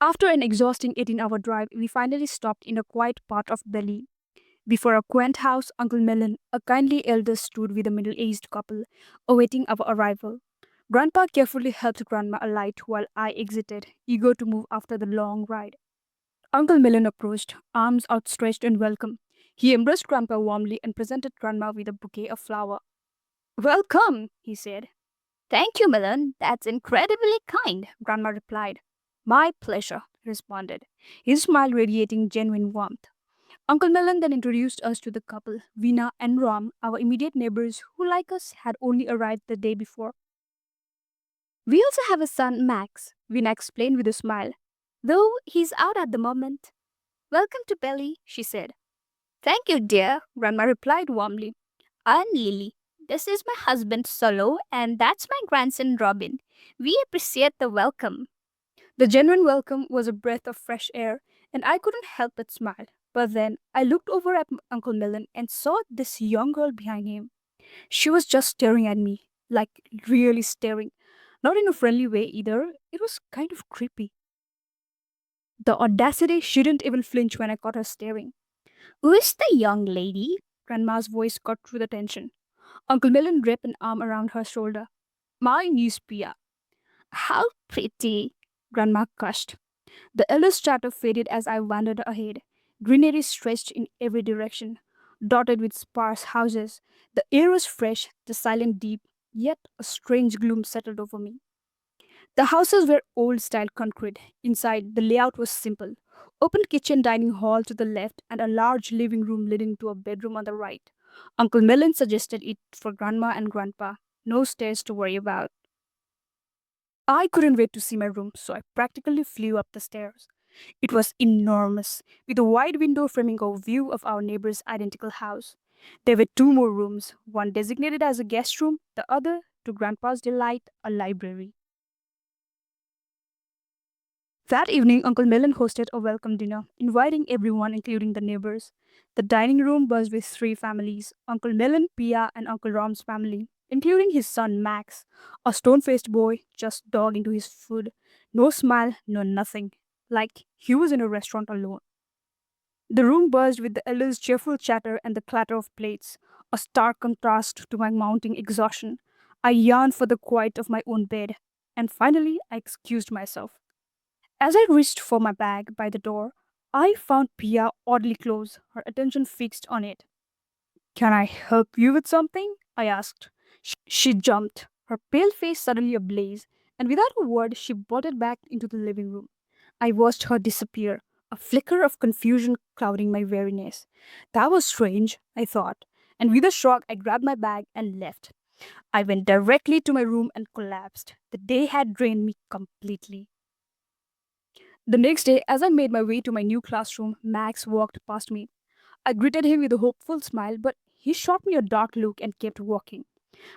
After an exhausting 18-hour drive, we finally stopped in a quiet part of Delhi. Before a quaint house, Uncle Mellon, a kindly elder, stood with a middle aged couple, awaiting our arrival. Grandpa carefully helped Grandma alight while I exited, eager to move after the long ride. Uncle Mellon approached, arms outstretched in welcome. He embraced Grandpa warmly and presented Grandma with a bouquet of flowers. Welcome, he said. Thank you, Milan. That's incredibly kind, Grandma replied. My pleasure, he responded, his smile radiating genuine warmth. Uncle Milan then introduced us to the couple, Veena and Ram, our immediate neighbors who, like us, had only arrived the day before. We also have a son, Max, Veena explained with a smile, though he's out at the moment. Welcome to Belly, she said. Thank you, dear, Grandma replied warmly. I'm Lily. This is my husband Solo, and that's my grandson Robin. We appreciate the welcome. The genuine welcome was a breath of fresh air, and I couldn't help but smile. But then I looked over at Uncle Millen and saw this young girl behind him. She was just staring at me, like really staring. Not in a friendly way either, it was kind of creepy. The audacity, she didn't even flinch when I caught her staring. Who's the young lady? Grandma's voice cut through the tension. Uncle Millen wrapped an arm around her shoulder. My niece Pia. How pretty, Grandma gushed. The eldest chatter faded as I wandered ahead. Greenery stretched in every direction, dotted with sparse houses. The air was fresh, the silence deep, yet a strange gloom settled over me. The houses were old style concrete. Inside, the layout was simple. Open kitchen dining hall to the left and a large living room leading to a bedroom on the right. Uncle Mellon suggested it for Grandma and Grandpa. No stairs to worry about. I couldn't wait to see my room, so I practically flew up the stairs. It was enormous, with a wide window framing a view of our neighbor's identical house. There were two more rooms, one designated as a guest room, the other, to Grandpa's delight, a library. That evening, Uncle Millen hosted a welcome dinner, inviting everyone, including the neighbors. The dining room buzzed with three families: Uncle Millen, Pia, and Uncle Rom's family, including his son Max, a stone faced boy just dug into his food. No smile, no nothing. Like he was in a restaurant alone. The room buzzed with the elders' cheerful chatter and the clatter of plates, a stark contrast to my mounting exhaustion. I yearned for the quiet of my own bed, and finally I excused myself. As I reached for my bag by the door, I found Pia oddly close, her attention fixed on it. Can I help you with something? I asked. She jumped, her pale face suddenly ablaze, and without a word, she bolted back into the living room. I watched her disappear, a flicker of confusion clouding my weariness. That was strange, I thought, and with a shrug, I grabbed my bag and left. I went directly to my room and collapsed. The day had drained me completely. The next day, as I made my way to my new classroom, Max walked past me. I greeted him with a hopeful smile, but he shot me a dark look and kept walking.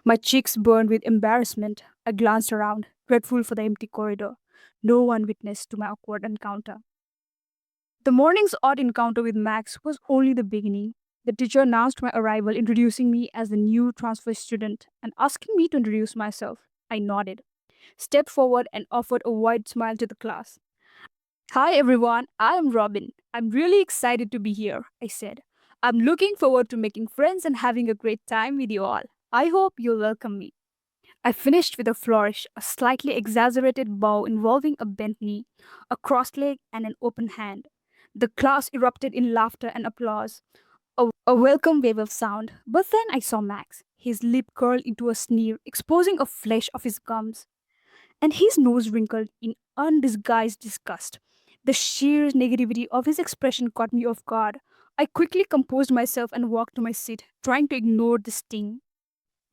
My cheeks burned with embarrassment. I glanced around, grateful for the empty corridor. No one witness to my awkward encounter. The morning's odd encounter with Max was only the beginning. The teacher announced my arrival, introducing me as the new transfer student and asking me to introduce myself. I nodded, stepped forward, and offered a wide smile to the class. Hi everyone, I am Robin. I'm really excited to be here, I said. I'm looking forward to making friends and having a great time with you all. I hope you'll welcome me. I finished with a flourish, a slightly exaggerated bow involving a bent knee, a crossed leg, and an open hand. The class erupted in laughter and applause, a welcome wave of sound. But then I saw Max, his lip curled into a sneer, exposing a flesh of his gums, and his nose wrinkled in undisguised disgust. The sheer negativity of his expression caught me off guard. I quickly composed myself and walked to my seat, trying to ignore the sting.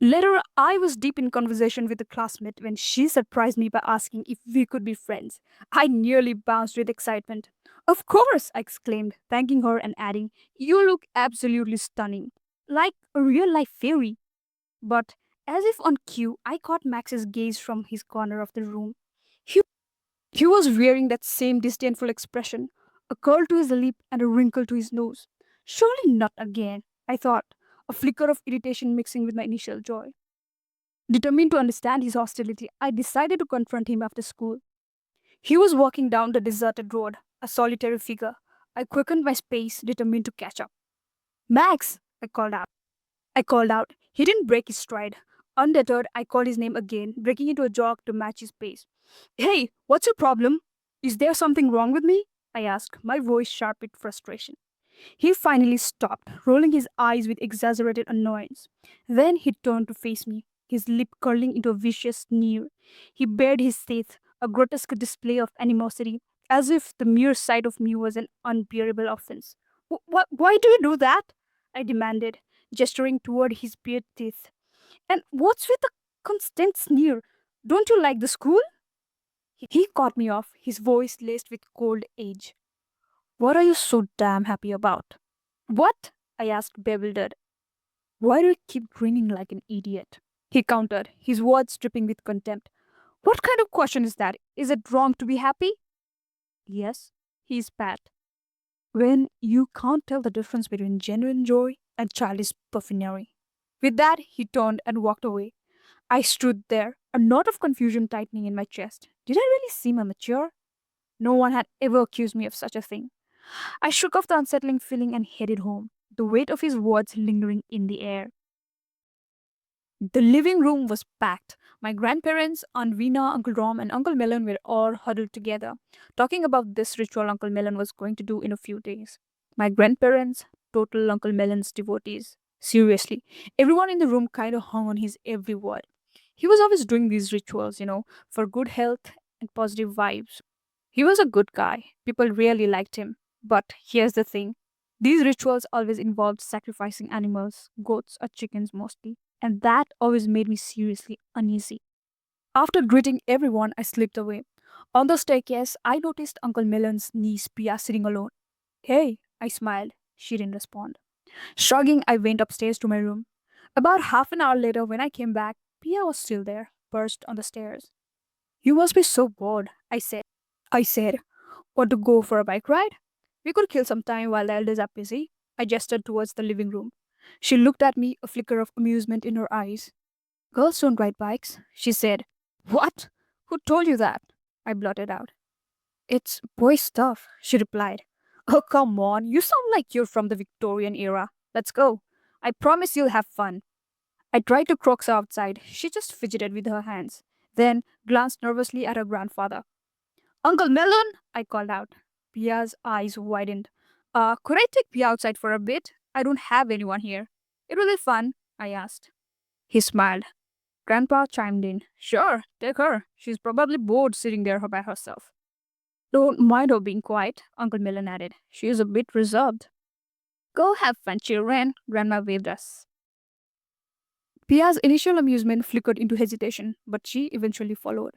Later, I was deep in conversation with a classmate when she surprised me by asking if we could be friends. I nearly bounced with excitement. Of course, I exclaimed, thanking her and adding, You look absolutely stunning, like a real life fairy. But, as if on cue, I caught Max's gaze from his corner of the room. He, he was wearing that same disdainful expression, a curl to his lip and a wrinkle to his nose. Surely not again, I thought, a flicker of irritation mixing with my initial joy. Determined to understand his hostility, I decided to confront him after school. He was walking down the deserted road, a solitary figure. I quickened my pace, determined to catch up. Max! I called out. He didn't break his stride. Undeterred, I called his name again, breaking into a jog to match his pace. Hey, what's your problem? Is there something wrong with me? I asked, my voice sharp with frustration. He finally stopped, rolling his eyes with exaggerated annoyance. Then he turned to face me, his lip curling into a vicious sneer. He bared his teeth, a grotesque display of animosity, as if the mere sight of me was an unbearable offense. Why do you do that? I demanded, gesturing toward his bared teeth. And what's with the constant sneer? Don't you like the school? He caught me off, his voice laced with cold age. What are you so damn happy about? What? I asked, bewildered. Why do you keep grinning like an idiot? He countered, his words dripping with contempt. What kind of question is that? Is it wrong to be happy? Yes, he spat. When you can't tell the difference between genuine joy and childish buffoonery. With that, he turned and walked away. I stood there, a knot of confusion tightening in my chest. Did I really seem immature? No one had ever accused me of such a thing. I shook off the unsettling feeling and headed home, the weight of his words lingering in the air. The living room was packed. My grandparents, Aunt Veena, Uncle Rom, and Uncle Melon were all huddled together, talking about this ritual Uncle Melon was going to do in a few days. My grandparents, total Uncle Melon's devotees. Seriously, everyone in the room kind of hung on his every word. He was always doing these rituals, for good health and positive vibes. He was a good guy. People really liked him. But here's the thing, these rituals always involved sacrificing animals, goats or chickens mostly, and that always made me seriously uneasy. After greeting everyone, I slipped away. On the staircase, I noticed Uncle Melon's niece Pia sitting alone. Hey, I smiled. She didn't respond. Shrugging, I went upstairs to my room. About half an hour later, when I came back, Pia was still there, perched on the stairs. You must be so bored, I said, want to go for a bike ride? We could kill some time while the elders are busy. I gestured towards the living room. She looked at me, a flicker of amusement in her eyes. Girls don't ride bikes, she said. What? Who told you that? I blurted out. It's boy stuff, she replied. Oh, come on, you sound like you're from the Victorian era. Let's go. I promise you'll have fun. I tried to coax her outside. She just fidgeted with her hands, then glanced nervously at her grandfather. Uncle Melon, I called out. Pia's eyes widened. Could I take Pia outside for a bit? I don't have anyone here. It will be fun, I asked. He smiled. Grandpa chimed in. Sure, take her. She's probably bored sitting there by herself. Don't mind her being quiet, Uncle Melon added. She is a bit reserved. Go have fun, children, Grandma waved us. Pia's initial amusement flickered into hesitation, but she eventually followed.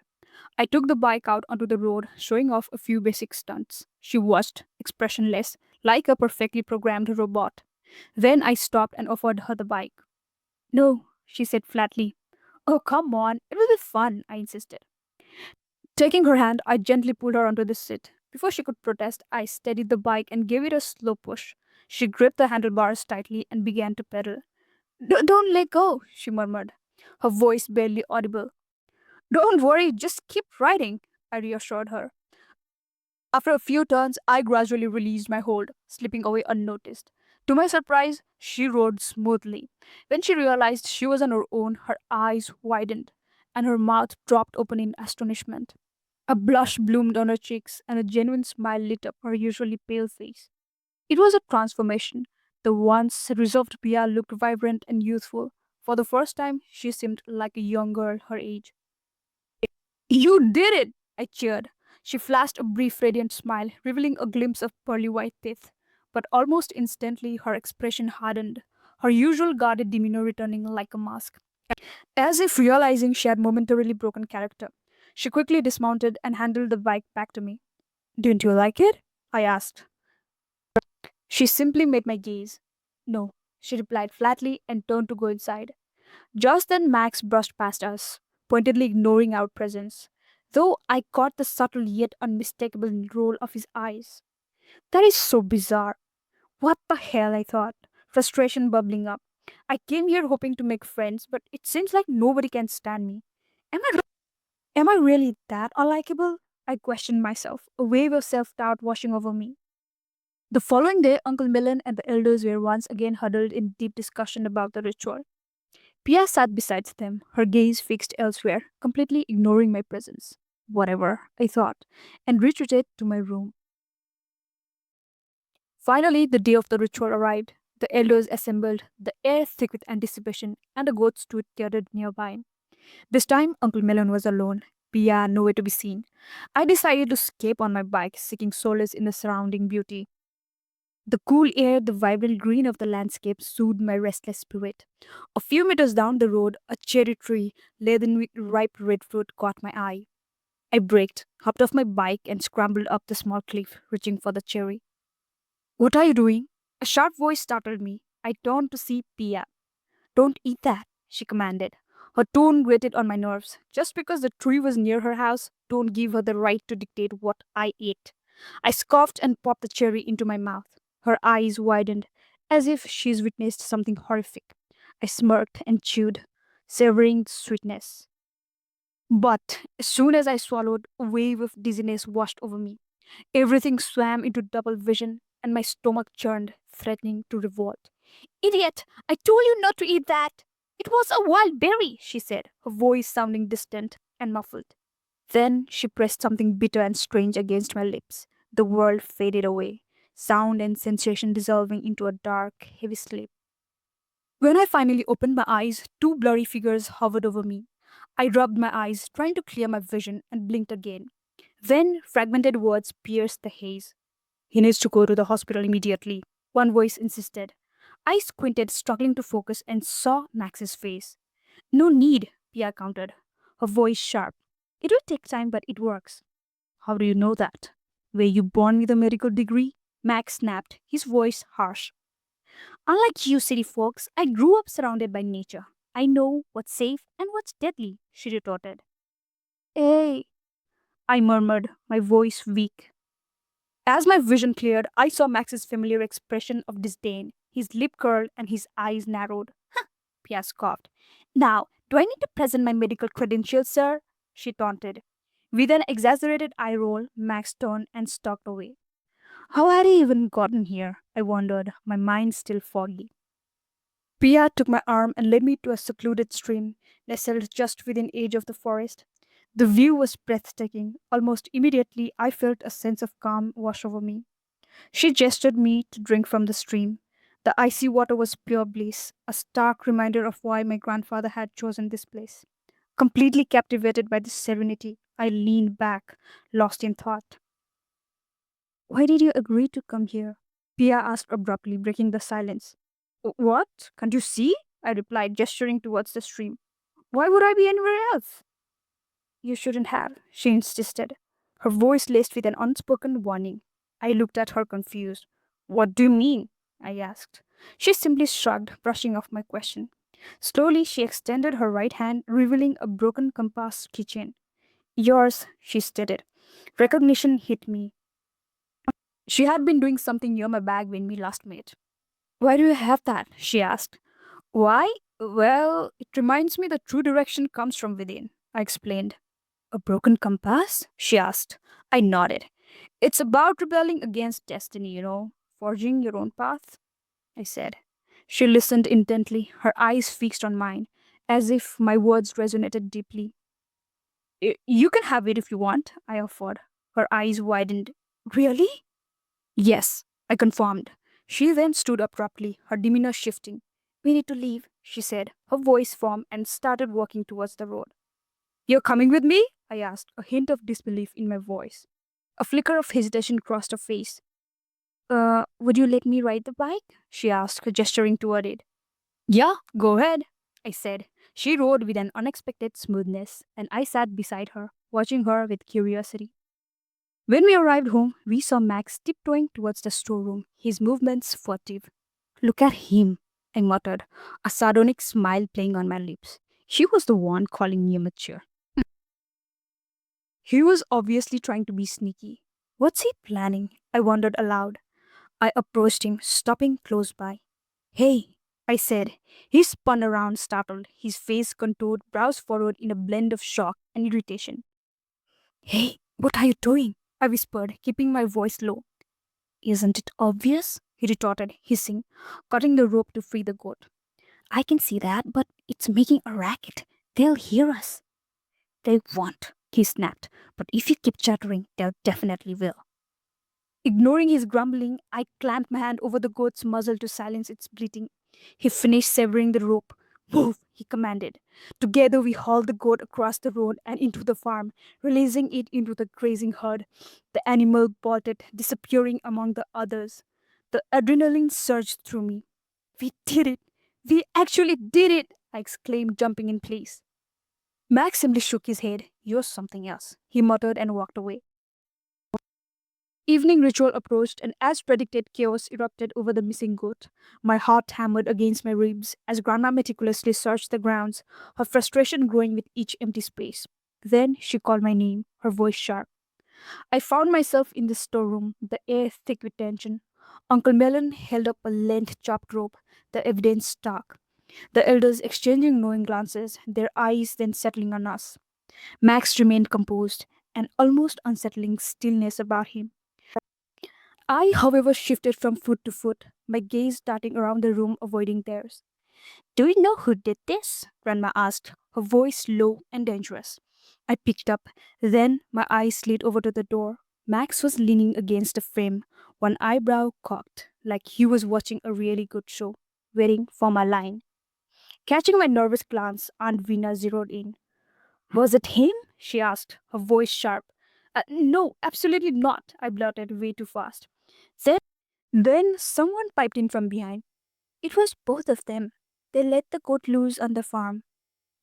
I took the bike out onto the road, showing off a few basic stunts. She watched, expressionless, like a perfectly programmed robot. Then I stopped and offered her the bike. No, she said flatly. Oh, come on, it will be fun, I insisted. Taking her hand, I gently pulled her onto the seat. Before she could protest, I steadied the bike and gave it a slow push. She gripped the handlebars tightly and began to pedal. Don't let go, she murmured, her voice barely audible. Don't worry, just keep riding, I reassured her. After a few turns, I gradually released my hold, slipping away unnoticed. To my surprise, she rode smoothly. When she realized she was on her own, her eyes widened and her mouth dropped open in astonishment. A blush bloomed on her cheeks and a genuine smile lit up her usually pale face. It was a transformation. The once reserved Pia looked vibrant and youthful. For the first time, she seemed like a young girl her age. You did it! I cheered. She flashed a brief radiant smile, revealing a glimpse of pearly white teeth. But almost instantly, her expression hardened, her usual guarded demeanor returning like a mask. As if realizing she had momentarily broken character, she quickly dismounted and handed the bike back to me. Didn't you like it? I asked. She simply met my gaze. No, she replied flatly and turned to go inside. Just then, Max brushed past us, pointedly ignoring our presence, though I caught the subtle yet unmistakable roll of his eyes. That is so bizarre. What the hell, I thought, frustration bubbling up. I came here hoping to make friends, but it seems like nobody can stand me. Am I really that unlikable? I questioned myself, a wave of self doubt washing over me. The following day, Uncle Millen and the elders were once again huddled in deep discussion about the ritual. Pia sat beside them, her gaze fixed elsewhere, completely ignoring my presence. Whatever, I thought, and retreated to my room. Finally, the day of the ritual arrived. The elders assembled, the air thick with anticipation, and the goats stood gathered nearby. This time, Uncle Melon was alone. Pia nowhere to be seen. I decided to escape on my bike, seeking solace in the surrounding beauty. The cool air, the vibrant green of the landscape soothed my restless spirit. A few meters down the road, a cherry tree laden with ripe red fruit caught my eye. I braked, hopped off my bike, and scrambled up the small cliff, reaching for the cherry. What are you doing? A sharp voice startled me. I turned to see Pia. Don't eat that, she commanded. Her tone grated on my nerves. Just because the tree was near her house, don't give her the right to dictate what I ate. I scoffed and popped the cherry into my mouth. Her eyes widened, as if she's witnessed something horrific. I smirked and chewed, savoring the sweetness. But as soon as I swallowed, a wave of dizziness washed over me. Everything swam into double vision, and my stomach churned, threatening to revolt. Idiot! I told you not to eat that! It was a wild berry, she said, her voice sounding distant and muffled. Then she pressed something bitter and strange against my lips. The world faded away, sound and sensation dissolving into a dark, heavy sleep. When I finally opened my eyes, two blurry figures hovered over me. I rubbed my eyes, trying to clear my vision, and blinked again. Then fragmented words pierced the haze. He needs to go to the hospital immediately, one voice insisted. I squinted, struggling to focus, and saw Max's face. No need, Pia countered, her voice sharp. It will take time, but it works. How do you know that? Were you born with a medical degree? Max snapped, his voice harsh. Unlike you city folks, I grew up surrounded by nature. I know what's safe and what's deadly, she retorted. Hey, I murmured, my voice weak. As my vision cleared, I saw Max's familiar expression of disdain. His lip curled and his eyes narrowed. Pia scoffed. Now, do I need to present my medical credentials, sir? She taunted. With an exaggerated eye roll, Max turned and stalked away. How had he even gotten here? I wondered, my mind still foggy. Pia took my arm and led me to a secluded stream, nestled just within edge of the forest. The view was breathtaking. Almost immediately, I felt a sense of calm wash over me. She gestured me to drink from the stream. The icy water was pure bliss, a stark reminder of why my grandfather had chosen this place. Completely captivated by this serenity, I leaned back, lost in thought. Why did you agree to come here? Pia asked abruptly, breaking the silence. What? Can't you see? I replied, gesturing towards the stream. Why would I be anywhere else? You shouldn't have, she insisted, her voice laced with an unspoken warning. I looked at her confused. What do you mean? I asked. She simply shrugged, brushing off my question. Slowly, she extended her right hand, revealing a broken compass keychain. Yours, she stated. Recognition hit me. She had been doing something near my bag when we last met. Why do you have that? She asked. Why? Well, it reminds me the true direction comes from within, I explained. A broken compass? She asked. I nodded. It's about rebelling against destiny, forging your own path, I said. She listened intently, her eyes fixed on mine, as if my words resonated deeply. You can have it if you want, I offered. Her eyes widened. Really? Yes, I confirmed. She then stood abruptly, her demeanor shifting. We need to leave, she said, her voice firm, and started walking towards the road. You're coming with me? I asked, a hint of disbelief in my voice. A flicker of hesitation crossed her face. Would you let me ride the bike? She asked, gesturing toward it. Yeah, go ahead, I said. She rode with an unexpected smoothness, and I sat beside her, watching her with curiosity. When we arrived home, we saw Max tiptoeing towards the storeroom, his movements furtive. Look at him, I muttered, a sardonic smile playing on my lips. He was the one calling me immature. He was obviously trying to be sneaky. What's he planning? I wondered aloud. I approached him, stopping close by. Hey, I said. He spun around, startled, his face contoured, brows furrowed in a blend of shock and irritation. Hey, What are you doing? I whispered, keeping my voice low. Isn't it obvious? He retorted, hissing, cutting the rope to free the goat. I can see that, but it's making a racket. They'll hear us. They won't, he snapped. But if you keep chattering, they'll definitely will. Ignoring his grumbling, I clamped my hand over the goat's muzzle to silence its bleating. He finished severing the rope. Move, he commanded. Together we hauled the goat across the road and into the farm, releasing it into the grazing herd. The animal bolted, disappearing among the others. The adrenaline surged through me. We did it! We actually did it! I exclaimed, jumping in place. Max simply shook his head. You're something else, he muttered and walked away. Evening ritual approached, and as predicted, chaos erupted over the missing goat. My heart hammered against my ribs as Grandma meticulously searched the grounds, her frustration growing with each empty space. Then she called my name, her voice sharp. I found myself in the storeroom, the air thick with tension. Uncle Melon held up a length chopped rope, the evidence stark. The elders exchanging knowing glances, their eyes then settling on us. Max remained composed, an almost unsettling stillness about him. I, however, shifted from foot to foot, my gaze darting around the room, avoiding theirs. Do you know who did this? Grandma asked, her voice low and dangerous. I picked up, then my eyes slid over to the door. Max was leaning against the frame, one eyebrow cocked, like he was watching a really good show, waiting for my line. Catching my nervous glance, Aunt Vina zeroed in. Was it him? She asked, her voice sharp. No, absolutely not, I blurted way too fast. Then, then someone piped in from behind. It was both of them. They let the goat loose on the farm.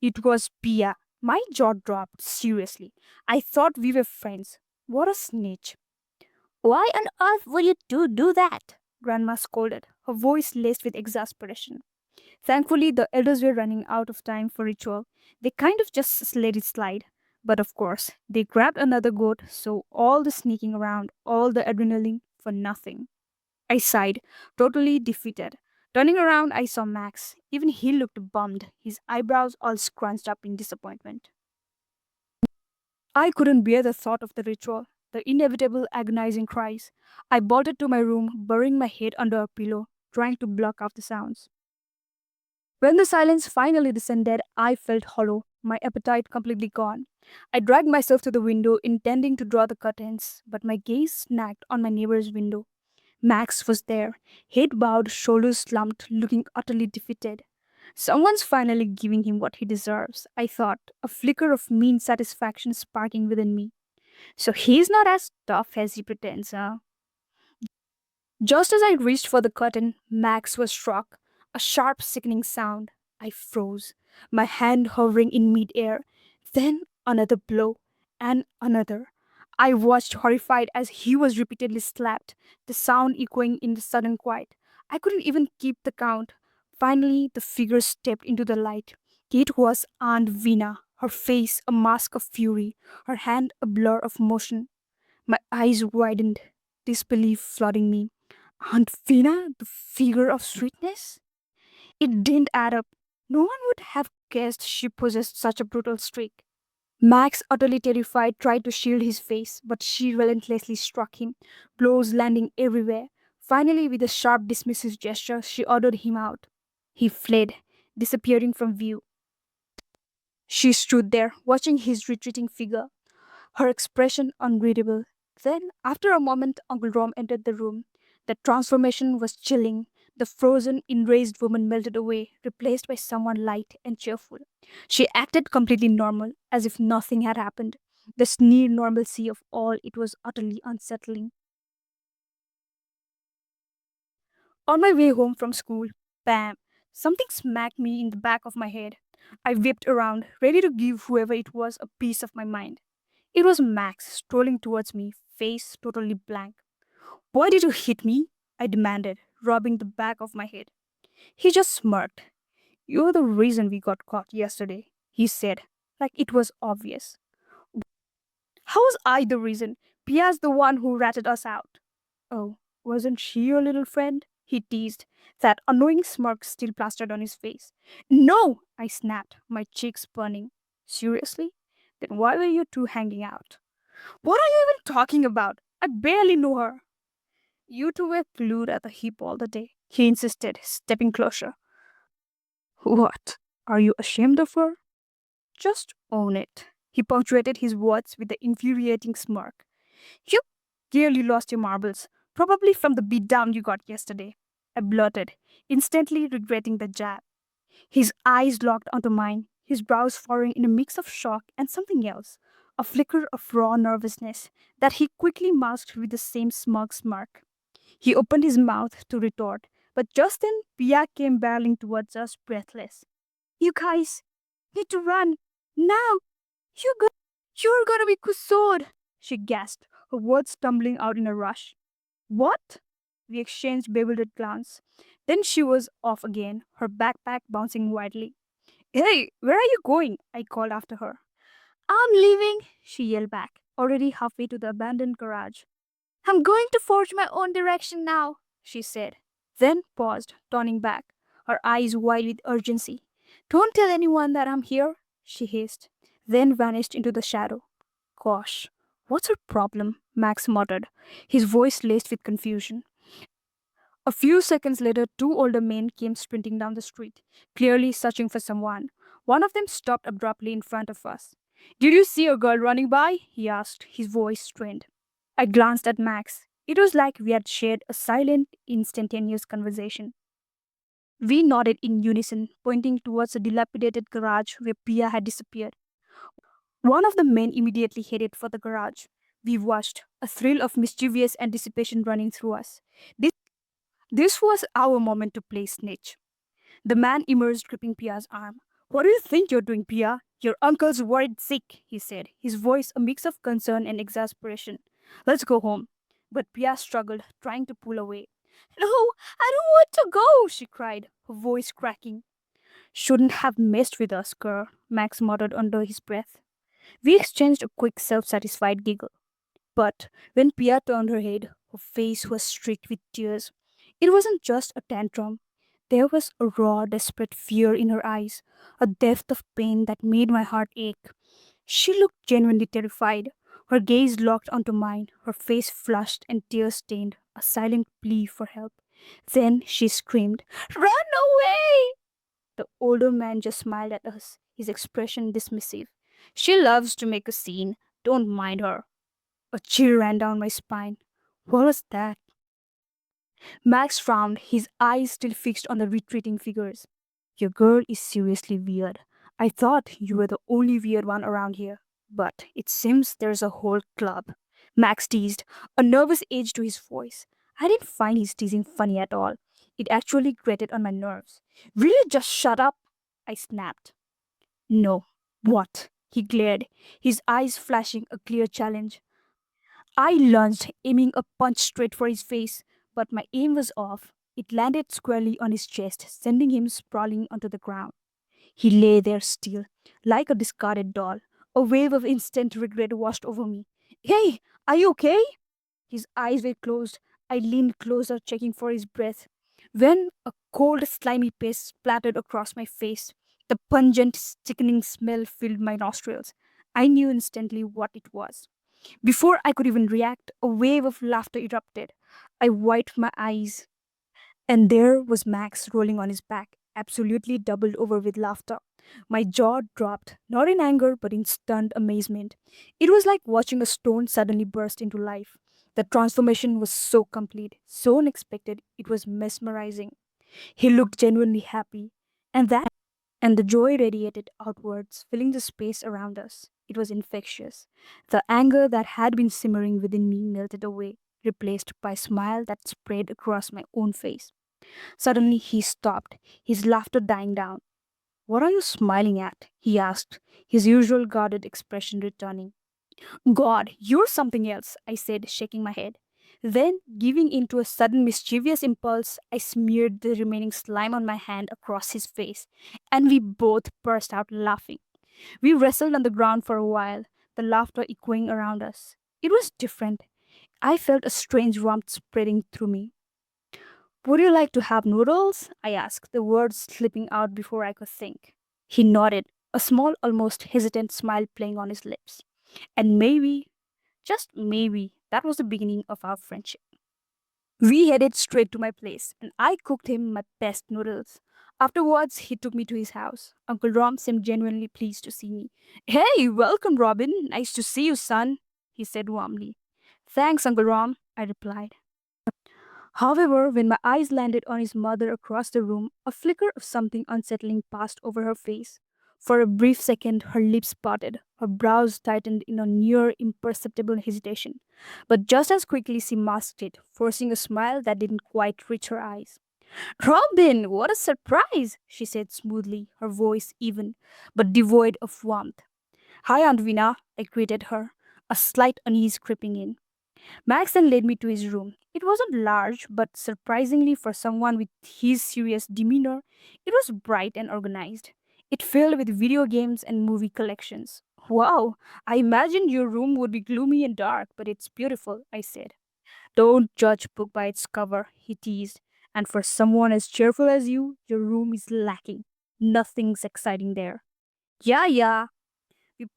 It was Pia. My jaw dropped, seriously. I thought we were friends. What a snitch. Why on earth would you do that? Grandma scolded, her voice laced with exasperation. Thankfully, the elders were running out of time for ritual. They kind of just let it slide. But of course, they grabbed another goat, so all the sneaking around, all the adrenaline for nothing. I sighed, totally defeated. Turning around, I saw Max. Even he looked bummed, his eyebrows all scrunched up in disappointment. I couldn't bear the thought of the ritual, the inevitable agonizing cries. I bolted to my room, burying my head under a pillow, trying to block out the sounds. When the silence finally descended, I felt hollow, my appetite completely gone. I dragged myself to the window, intending to draw the curtains, but my gaze snagged on my neighbor's window. Max was there, head bowed, shoulders slumped, looking utterly defeated. Someone's finally giving him what he deserves, I thought, a flicker of mean satisfaction sparking within me. So he's not as tough as he pretends, huh? Just as I reached for the curtain, Max was struck. A sharp, sickening sound. I froze, my hand hovering in midair. Then another blow, and another. I watched horrified as he was repeatedly slapped, the sound echoing in the sudden quiet. I couldn't even keep the count. Finally, the figure stepped into the light. It was Aunt Vina, her face a mask of fury, her hand a blur of motion. My eyes widened, disbelief flooding me. Aunt Vina, the figure of sweetness? It didn't add up. No one would have guessed she possessed such a brutal streak. Max, utterly terrified, tried to shield his face, but she relentlessly struck him, blows landing everywhere. Finally, with a sharp, dismissive gesture, she ordered him out. He fled, disappearing from view. She stood there, watching his retreating figure, her expression unreadable. Then, after a moment, Uncle Rom entered the room. The transformation was chilling. The frozen, enraged woman melted away, replaced by someone light and cheerful. She acted completely normal, as if nothing had happened. The near normalcy of all it was utterly unsettling. On my way home from school, bam, something smacked me in the back of my head. I whipped around, ready to give whoever it was a piece of my mind. It was Max strolling towards me, face totally blank. Why did you hit me? I demanded, rubbing the back of my head. He just smirked. You're the reason we got caught yesterday, he said, like it was obvious. How was I the reason? Pia's the one who ratted us out. Oh, wasn't she your little friend? He teased, that annoying smirk still plastered on his face. No, I snapped, my cheeks burning. Seriously? Then why were you two hanging out? What are you even talking about? I barely know her. You two were glued at the hip all the day, he insisted, stepping closer. What? Are you ashamed of her? Just own it. He punctuated his words with the infuriating smirk. You clearly lost your marbles, probably from the beatdown you got yesterday. I blurted, instantly regretting the jab. His eyes locked onto mine, his brows furrowing in a mix of shock and something else, a flicker of raw nervousness that he quickly masked with the same smug smirk. He opened his mouth to retort, but just then Pia came barreling towards us, breathless. You guys need to run. Now! You go- you're gonna be Kusod! She gasped, her words stumbling out in a rush. What? We exchanged bewildered glance. Then she was off again, her backpack bouncing wildly. Hey, where are you going? I called after her. I'm leaving, she yelled back, already halfway to the abandoned garage. I'm going to forge my own direction now, she said, then paused, turning back, her eyes wide with urgency. Don't tell anyone that I'm here, she hissed, then vanished into the shadow. Gosh, what's her problem? Max muttered, his voice laced with confusion. A few seconds later, two older men came sprinting down the street, clearly searching for someone. One of them stopped abruptly in front of us. Did you see a girl running by? He asked, his voice strained. I glanced at Max. It was like we had shared a silent, instantaneous conversation. We nodded in unison, pointing towards the dilapidated garage where Pia had disappeared. One of the men immediately headed for the garage. We watched, a thrill of mischievous anticipation running through us. This was our moment to play snitch. The man emerged, gripping Pia's arm. What do you think you're doing, Pia? Your uncle's worried sick, he said, his voice a mix of concern and exasperation. Let's go home. But Pia struggled, trying to pull away. No, I don't want to go, she cried, her voice cracking. Shouldn't have messed with us, girl, Max muttered under his breath. We exchanged a quick, self satisfied giggle. But when Pia turned her head, her face was streaked with tears. It wasn't just a tantrum. There was a raw, desperate fear in her eyes, a depth of pain that made my heart ache. She looked genuinely terrified, her gaze locked onto mine, her face flushed and tear stained, a silent plea for help. Then she screamed, Run away! The older man just smiled at us, his expression dismissive. She loves to make a scene. Don't mind her. A chill ran down my spine. What was that? Max frowned, his eyes still fixed on the retreating figures. Your girl is seriously weird. I thought you were the only weird one around here. But it seems there's a whole club. Max teased, a nervous edge to his voice. I didn't find his teasing funny at all. It actually grated on my nerves. Really, just shut up? I snapped. No. What? He glared, his eyes flashing a clear challenge. I lunged, aiming a punch straight for his face, but my aim was off. It landed squarely on his chest, sending him sprawling onto the ground. He lay there still, like a discarded doll. A wave of instant regret washed over me. Hey, are you okay? His eyes were closed. I leaned closer, checking for his breath. When a cold, slimy paste splattered across my face, the pungent, sickening smell filled my nostrils. I knew instantly what it was. Before I could even react, a wave of laughter erupted. I wiped my eyes, and there was Max rolling on his back, absolutely doubled over with laughter. My jaw dropped, not in anger, but in stunned amazement. It was like watching a stone suddenly burst into life. The transformation was so complete, so unexpected, it was mesmerizing. He looked genuinely happy, and the joy radiated outwards, filling the space around us. It was infectious. The anger that had been simmering within me melted away, replaced by a smile that spread across my own face. Suddenly he stopped, his laughter dying down. What are you smiling at? He asked, his usual guarded expression returning. God, you're something else, I said, shaking my head. Then, giving in to a sudden mischievous impulse, I smeared the remaining slime on my hand across his face, and we both burst out laughing. We wrestled on the ground for a while, the laughter echoing around us. It was different. I felt a strange warmth spreading through me. Would you like to have noodles? I asked, the words slipping out before I could think. He nodded, a small, almost hesitant smile playing on his lips. And maybe just maybe, that was the beginning of our friendship. We headed straight to my place, and I cooked him my best noodles. Afterwards, he took me to his house. Uncle Rom seemed genuinely pleased to see me. Hey, welcome, Robin. Nice to see you, son, he said warmly. Thanks, Uncle Rom, I replied. However, when my eyes landed on his mother across the room, a flicker of something unsettling passed over her face. For a brief second, her lips parted, her brows tightened in a near imperceptible hesitation. But just as quickly, she masked it, forcing a smile that didn't quite reach her eyes. Robin, what a surprise, she said smoothly, her voice even, but devoid of warmth. Hi, Aunt Vina, I greeted her, a slight unease creeping in. Max then led me to his room. It wasn't large, but surprisingly for someone with his serious demeanor, it was bright and organized. It filled with video games and movie collections. Wow, I imagined your room would be gloomy and dark, but it's beautiful, I said. Don't judge book by its cover, he teased. And for someone as cheerful as you, your room is lacking. Nothing's exciting there. Yeah, yeah, we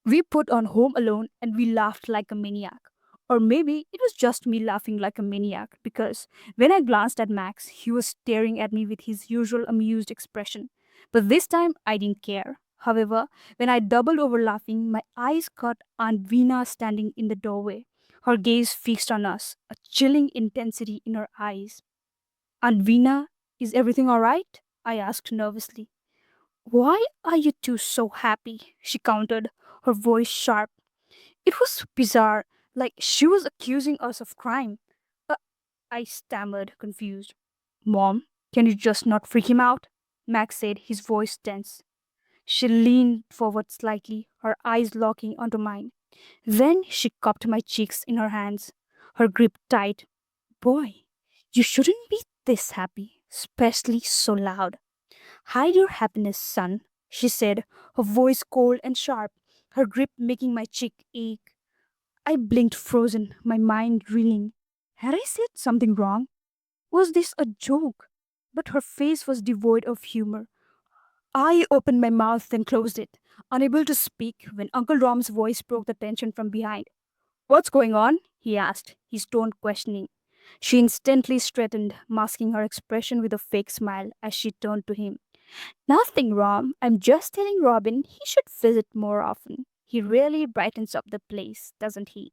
we put on Home Alone and we laughed like a maniac. Or maybe it was just me laughing like a maniac because when I glanced at Max, he was staring at me with his usual amused expression. But this time I didn't care. However, when I doubled over laughing, my eyes caught Aunt Vina standing in the doorway, her gaze fixed on us, a chilling intensity in her eyes. Aunt Vina, is everything all right? I asked nervously. Why are you two so happy? She countered, her voice sharp. It was bizarre, like she was accusing us of crime. Uh, I stammered, confused. Mom, can you just not freak him out? Max said, his voice tense. She leaned forward slightly, her eyes locking onto mine. Then she cupped my cheeks in her hands, her grip tight. Boy, you shouldn't be this happy, especially so loud. Hide your happiness, son, she said, her voice cold and sharp, her grip making my cheek ache. I blinked frozen, my mind reeling. Had I said something wrong? Was this a joke? But her face was devoid of humor. I opened my mouth then closed it, unable to speak when Uncle Rom's voice broke the tension from behind. What's going on? He asked, his tone questioning. She instantly straightened, masking her expression with a fake smile as she turned to him. Nothing, Rom. I'm just telling Robin he should visit more often. He really brightens up the place, doesn't he?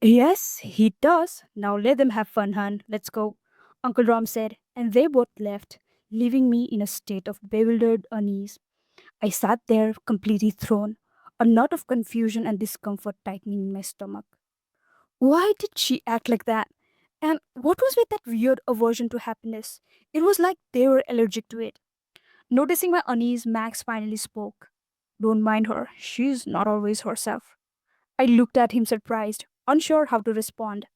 Yes, he does. Now let them have fun, hun. Let's go, Uncle Rom said, and they both left, leaving me in a state of bewildered unease. I sat there, completely thrown, a knot of confusion and discomfort tightening in my stomach. Why did she act like that? And what was with that weird aversion to happiness? It was like they were allergic to it. Noticing my unease, Max finally spoke. Don't mind her, she's not always herself. I looked at him surprised, unsure how to respond,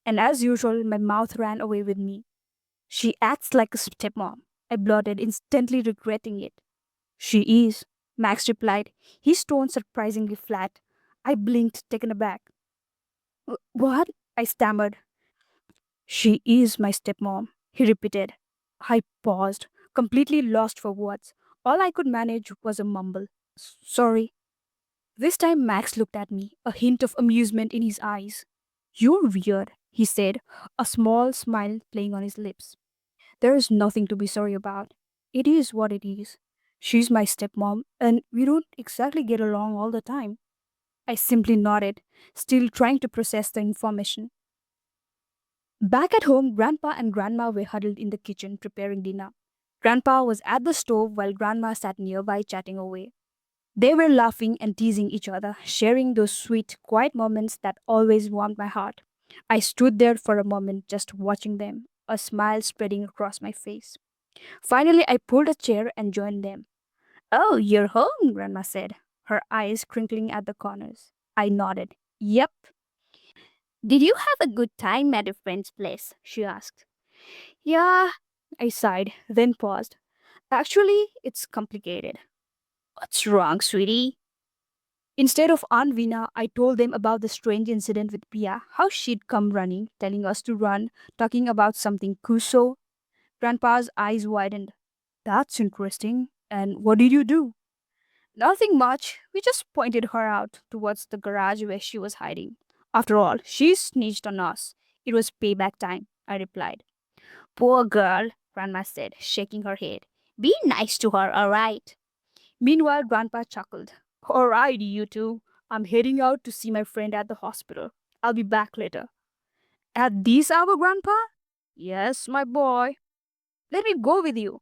and as usual, my mouth ran away with me. She acts like a stepmom, I blurted, instantly regretting it. She is, Max replied, his tone surprisingly flat. I blinked, taken aback. What? I stammered. She is my stepmom, he repeated. I paused, completely lost for words. All I could manage was a mumble. Sorry. This time Max looked at me, a hint of amusement in his eyes. You're weird, he said, a small smile playing on his lips. There is nothing to be sorry about. It is what it is. She's my stepmom, and we don't exactly get along all the time. I simply nodded, still trying to process the information. Back at home, Grandpa and Grandma were huddled in the kitchen preparing dinner. Grandpa was at the stove while Grandma sat nearby chatting away. They were laughing and teasing each other, sharing those sweet, quiet moments that always warmed my heart. I stood there for a moment just watching them, a smile spreading across my face. Finally, I pulled a chair and joined them. Oh, you're home, Grandma said, her eyes crinkling at the corners. I nodded. Yep. Did you have a good time at a friend's place? She asked. Yeah, I sighed, then paused. Actually, it's complicated. What's wrong, sweetie? Instead of Aunt Vina, I told them about the strange incident with Pia, how she'd come running, telling us to run, talking about something Kusso. Grandpa's eyes widened. That's interesting. And what did you do? Nothing much. We just pointed her out towards the garage where she was hiding. After all, she snitched on us. It was payback time, I replied. Poor girl, Grandma said, shaking her head. Be nice to her, all right? Meanwhile, Grandpa chuckled. All right, you two. I'm heading out to see my friend at the hospital. I'll be back later. At this hour, Grandpa? Yes, my boy. Let me go with you.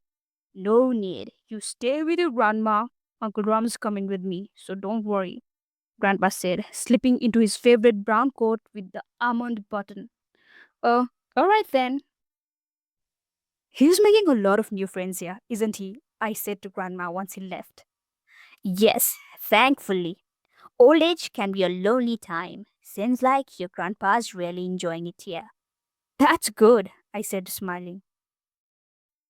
No need. You stay with your grandma. Uncle Rom's coming with me, so don't worry, Grandpa said, slipping into his favorite brown coat with the almond button. Oh, all right then. He's making a lot of new friends here, isn't he? I said to Grandma once he left. Yes, thankfully. Old age can be a lonely time. Seems like your grandpa's really enjoying it here. That's good, I said, smiling.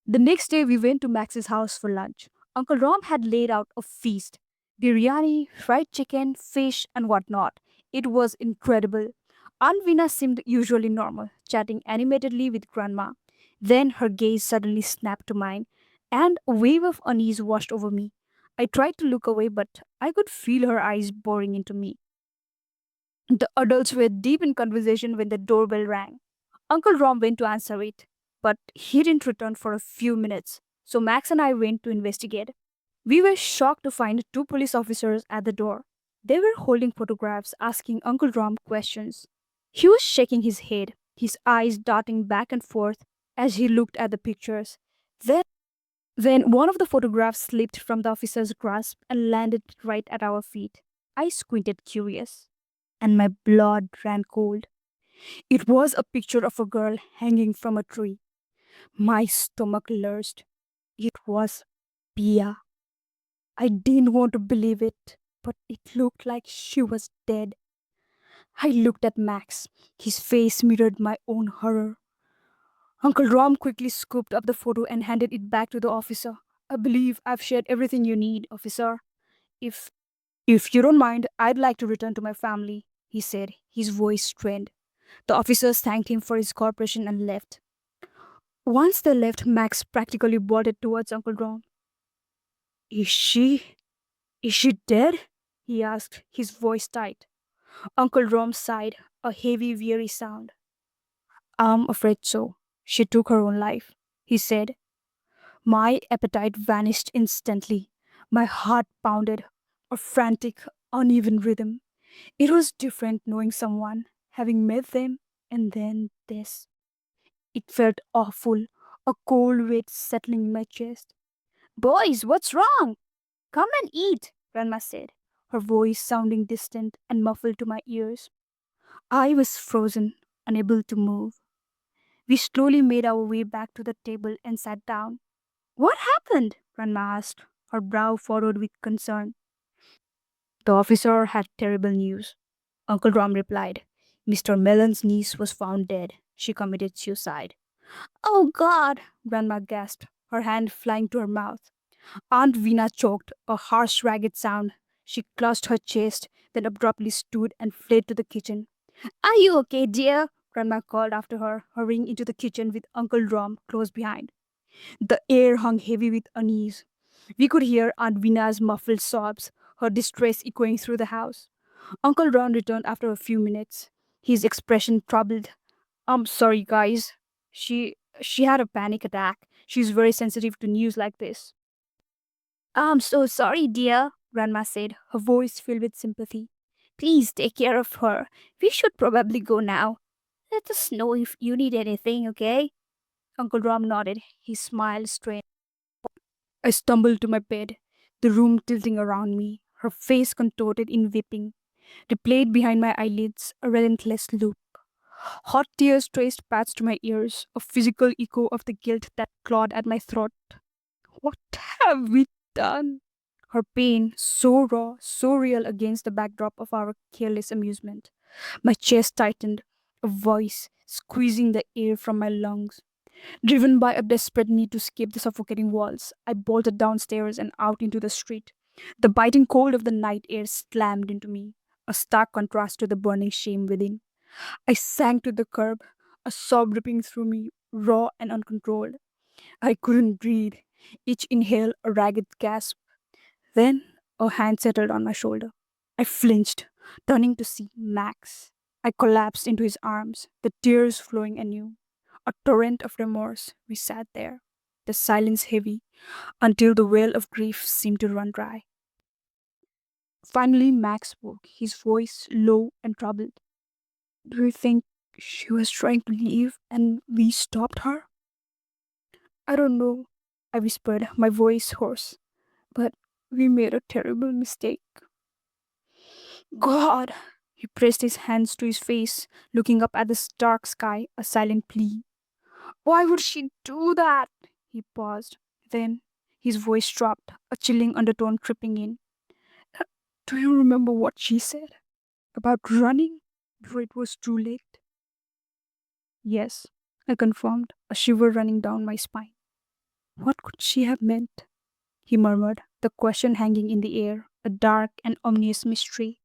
The next day, we went to Max's house for lunch. Uncle Rom had laid out a feast biryani, fried chicken, fish, and whatnot. It was incredible. Aunt Vina seemed usually normal, chatting animatedly with Grandma. Then her gaze suddenly snapped to mine, and a wave of unease washed over me. I tried to look away, but I could feel her eyes boring into me. The adults were deep in conversation when the doorbell rang. Uncle Rom went to answer it, but he didn't return for a few minutes, so Max and I went to investigate. We were shocked to find two police officers at the door. They were holding photographs, asking Uncle Rom questions. He was shaking his head, his eyes darting back and forth as he looked at the pictures. Then one of the photographs slipped from the officer's grasp and landed right at our feet. I squinted, curious, and my blood ran cold. It was a picture of a girl hanging from a tree. My stomach lurched. It was Pia. I didn't want to believe it, but it looked like she was dead. I looked at Max. His face mirrored my own horror. Uncle Rom quickly scooped up the photo and handed it back to the officer. I believe I've shared everything you need, officer. If if you don't mind, I'd like to return to my family, he said, his voice strained. The officers thanked him for his cooperation and left. Once they left, Max practically bolted towards Uncle Rom. Is she is she dead? He asked, his voice tight. Uncle Rom sighed, a heavy, weary sound. I'm afraid so. She took her own life, he said. My appetite vanished instantly. My heart pounded, a frantic, uneven rhythm. It was different knowing someone, having met them, and then this. It felt awful, a cold weight settling in my chest. Boys, what's wrong? Come and eat, Grandma said, her voice sounding distant and muffled to my ears. I was frozen, unable to move. We slowly made our way back to the table and sat down. What happened? Grandma asked, her brow furrowed with concern. The officer had terrible news. Uncle Rom replied. Mr. Mellon's niece was found dead. She committed suicide. Oh God! Grandma gasped, her hand flying to her mouth. Aunt Vina choked, a harsh, ragged sound. She clutched her chest, then abruptly stood and fled to the kitchen. Are you okay, dear? Grandma called after her, hurrying into the kitchen with Uncle Rom close behind. The air hung heavy with unease. We could hear Aunt Vina's muffled sobs, her distress echoing through the house. Uncle Ron returned after a few minutes, his expression troubled. I'm sorry, guys. She had a panic attack. She's very sensitive to news like this. I'm so sorry, dear, Grandma said, her voice filled with sympathy. Please take care of her. We should probably go now. Let us know if you need anything, okay? Uncle Rom nodded, his smile strained. I stumbled to my bed, the room tilting around me, her face contorted in weeping, replayed behind my eyelids a relentless loop. Hot tears traced paths to my ears, a physical echo of the guilt that clawed at my throat. What have we done? Her pain, so raw, so real against the backdrop of our careless amusement. My chest tightened, a voice squeezing the air from my lungs. Driven by a desperate need to escape the suffocating walls, I bolted downstairs and out into the street. The biting cold of the night air slammed into me, a stark contrast to the burning shame within. I sank to the curb, a sob ripping through me, raw and uncontrolled. I couldn't breathe, each inhale a ragged gasp. Then A hand settled on my shoulder. I flinched, turning to see Max. I collapsed into his arms, the tears flowing anew. A torrent of remorse, we sat there, the silence heavy, until the well of grief seemed to run dry. Finally, Max spoke, his voice low and troubled. Do you think she was trying to leave and we stopped her? I don't know, I whispered, my voice hoarse. But we made a terrible mistake. God! He pressed his hands to his face, looking up at the dark sky, a silent plea. Why would she do that? He paused. Then his voice dropped, a chilling undertone creeping in. Do you remember what she said? About running before it was too late? Yes, I confirmed, a shiver running down my spine. What could she have meant? He murmured, the question hanging in the air, a dark and ominous mystery.